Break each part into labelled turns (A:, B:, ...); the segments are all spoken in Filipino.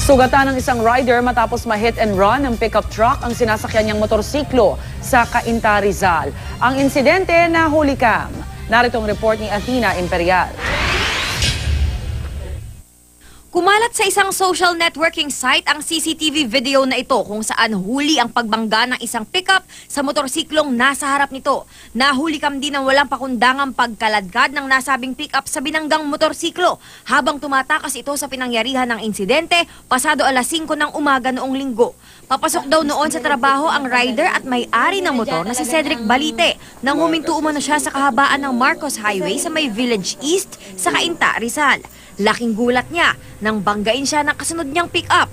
A: Sugatan ng isang rider matapos ma-hit and run ng pickup truck ang sinasakyan niyang motorsiklo sa Cainta, Rizal. Ang insidente nahuli cam. Narito ang report ni Athena Imperial.
B: Kumalat sa isang social networking site ang CCTV video na ito kung saan huli ang pagbangga ng isang pickup sa motorsiklong nasa harap nito. Nahuli kam din ng walang pakundangang pagkaladkad ng nasabing pickup sa binanggang motorsiklo habang tumatakas ito sa pinangyarihan ng insidente pasado alas 5 ng umaga noong linggo. Papasok daw noon sa trabaho ang rider at may-ari ng motor na si Cedric Balite nang huminto umano siya sa kahabaan ng Marcos Highway sa may Village East sa Cainta, Rizal. Laking gulat niya nang banggain siya ng kasunod niyang pick-up.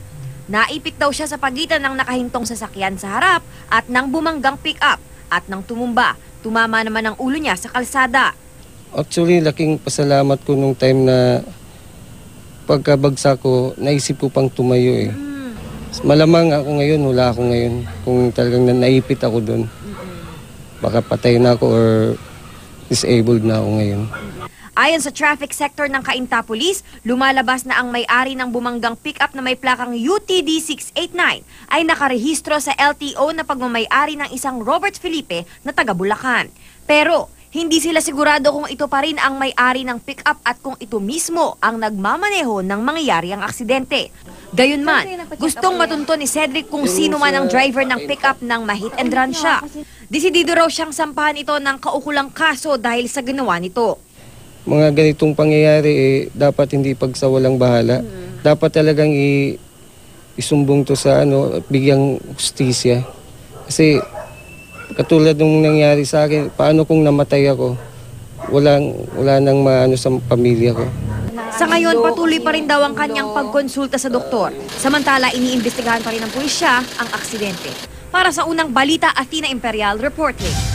B: Naipit daw siya sa pagitan ng nakahintong sasakyan sa harap at ng bumanggang pick-up. At nang tumumba, tumama naman ang ulo niya sa kalsada.
C: Actually, laking pasalamat ko nung time na pagkabagsak ko, naisip ko pang tumayo eh. Malamang ako ngayon, wala ako ngayon. Kung talagang naipit ako doon, baka patay na ako or disabled na ako ngayon.
B: Ayon sa traffic sector ng Cainta Police, lumalabas na ang may-ari ng bumanggang pick-up na may plakang UTD 689 ay nakarehistro sa LTO na pagmamay-ari ng isang Robert Felipe na taga Bulacan. Pero hindi sila sigurado kung ito pa rin ang may-ari ng pick-up at kung ito mismo ang nagmamaneho ng mangyayari ang aksidente. Gayunman, gustong matunto ni Cedric kung sino man ang driver ng pick-up nang ma-hit and run siya. Desidido raw siyang sampahan ito ng kaukulang kaso dahil sa ginawa nito.
C: Mga ganitong pangyayari, dapat hindi pagsawalang bahala. Dapat talagang isumbong to sa bigyang hustisya. Kasi katulad nung nangyari sa akin, paano kung namatay ako? Wala nang maano sa pamilya ko.
B: Sa ngayon, patuloy pa rin daw ang kanyang pagkonsulta sa doktor. Samantala, iniimbestigahan pa rin ng pulisya ang aksidente. Para sa unang balita, Athena Imperial reporting.